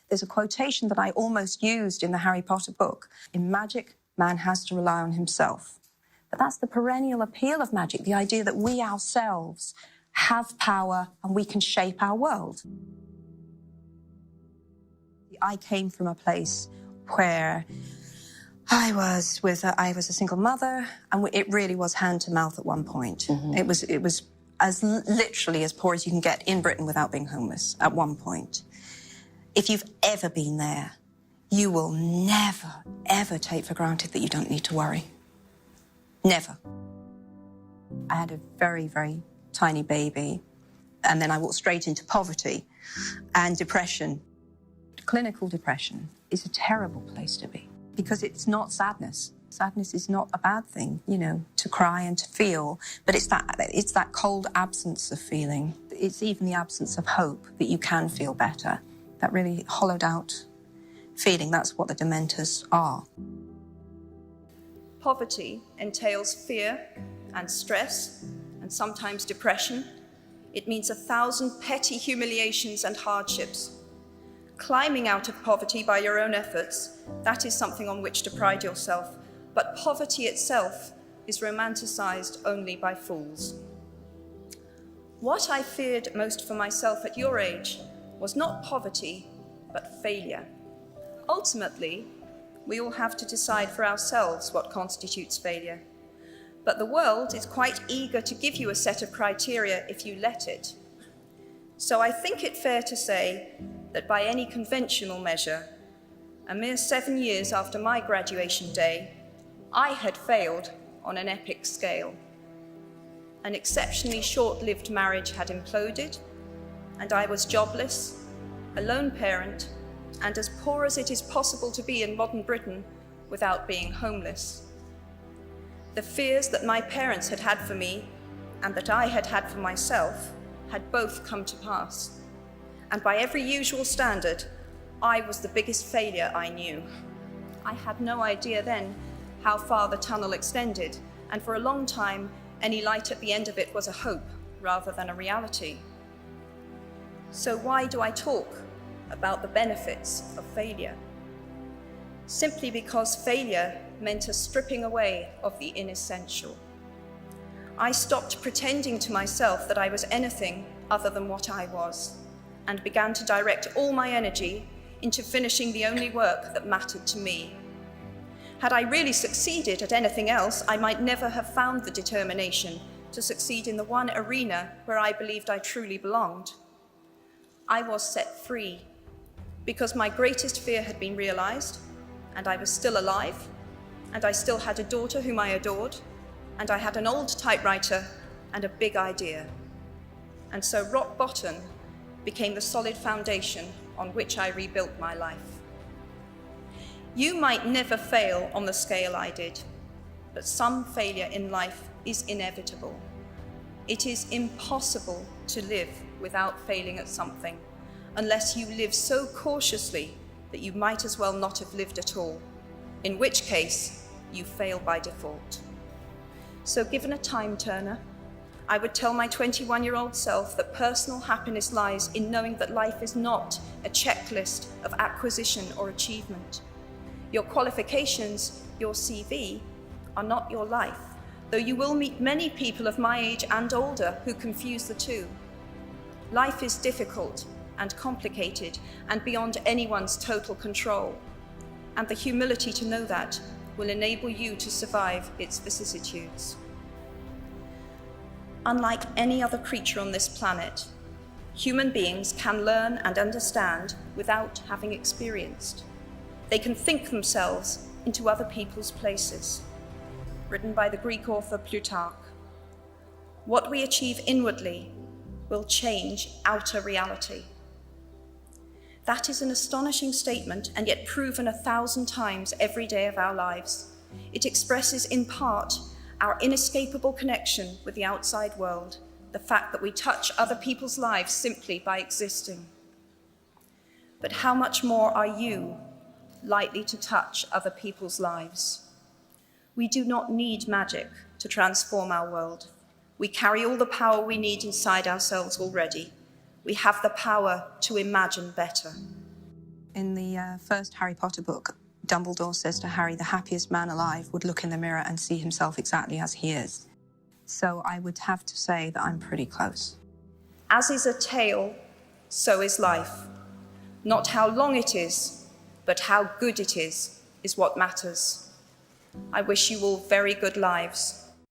There's a quotation that I almost used in the Harry Potter book. In magic, man has to rely on himself. But that's the perennial appeal of magic, the idea that we ourselves have power and we can shape our world. I came from a place where I was a single mother, and it really was hand to mouth at one point. Mm-hmm. It was as literally as poor as you can get in Britain without being homeless at one point. If you've ever been there, you will never, ever take for granted that you don't need to worry. Never. I had a very, very tiny baby, and then I walked straight into poverty and depression. Clinical depression is a terrible place to be because it's not sadness. Sadness is not a bad thing, you know, to cry and to feel, but it's that cold absence of feeling. It's even the absence of hope that you can feel better. That really hollowed out feeling, that's what the dementors are. Poverty entails fear and stress and sometimes depression. It means 1,000 petty humiliations and hardships. Climbing out of poverty by your own efforts, that is something on which to pride yourself. But poverty itself is romanticized only by fools. What I feared most for myself at your age was not poverty, but failure. Ultimately, we all have to decide for ourselves what constitutes failure. But the world is quite eager to give you a set of criteria if you let it. So I think it fair to say that by any conventional measure, a mere 7 years after my graduation day, I had failed on an epic scale. An exceptionally short-lived marriage had imploded, and I was jobless, a lone parent, and as poor as it is possible to be in modern Britain without being homeless. The fears that my parents had had for me and that I had had for myself had both come to pass. And by every usual standard, I was the biggest failure I knew. I had no idea then how far the tunnel extended, and for a long time, any light at the end of it was a hope rather than a reality. So why do I talk about the benefits of failure? Simply because failure meant a stripping away of the inessential. I stopped pretending to myself that I was anything other than what I was, and began to direct all my energy into finishing the only work that mattered to me. Had I really succeeded at anything else, I might never have found the determination to succeed in the one arena where I believed I truly belonged. I was set free because my greatest fear had been realized, and I was still alive, and I still had a daughter whom I adored, and I had an old typewriter and a big idea. And so rock bottom became the solid foundation on which I rebuilt my life. You might never fail on the scale I did, but some failure in life is inevitable. It is impossible to live without failing at something, unless you live so cautiously that you might as well not have lived at all, in which case you fail by default. So given a time turner, I would tell my 21-year-old self that personal happiness lies in knowing that life is not a checklist of acquisition or achievement. Your qualifications, your CV, are not your life, though you will meet many people of my age and older who confuse the two. Life is difficult and complicated and beyond anyone's total control, and the humility to know that will enable you to survive its vicissitudes. Unlike any other creature on this planet, human beings can learn and understand without having experienced. They can think themselves into other people's places. Written by the Greek author Plutarch. What we achieve inwardly will change outer reality. That is an astonishing statement, and yet proven 1,000 times every day of our lives. It expresses in part our inescapable connection with the outside world, the fact that we touch other people's lives simply by existing. But how much more are you likely to touch other people's lives? We do not need magic to transform our world. We carry all the power we need inside ourselves already. We have the power to imagine better. in the first Harry Potter book, Dumbledore says to Harry, the happiest man alive would look in the mirror and see himself exactly as he is. So I would have to say that I'm pretty close. As is a tale, so is life. Not how long it is, but how good it is what matters. I wish you all very good lives.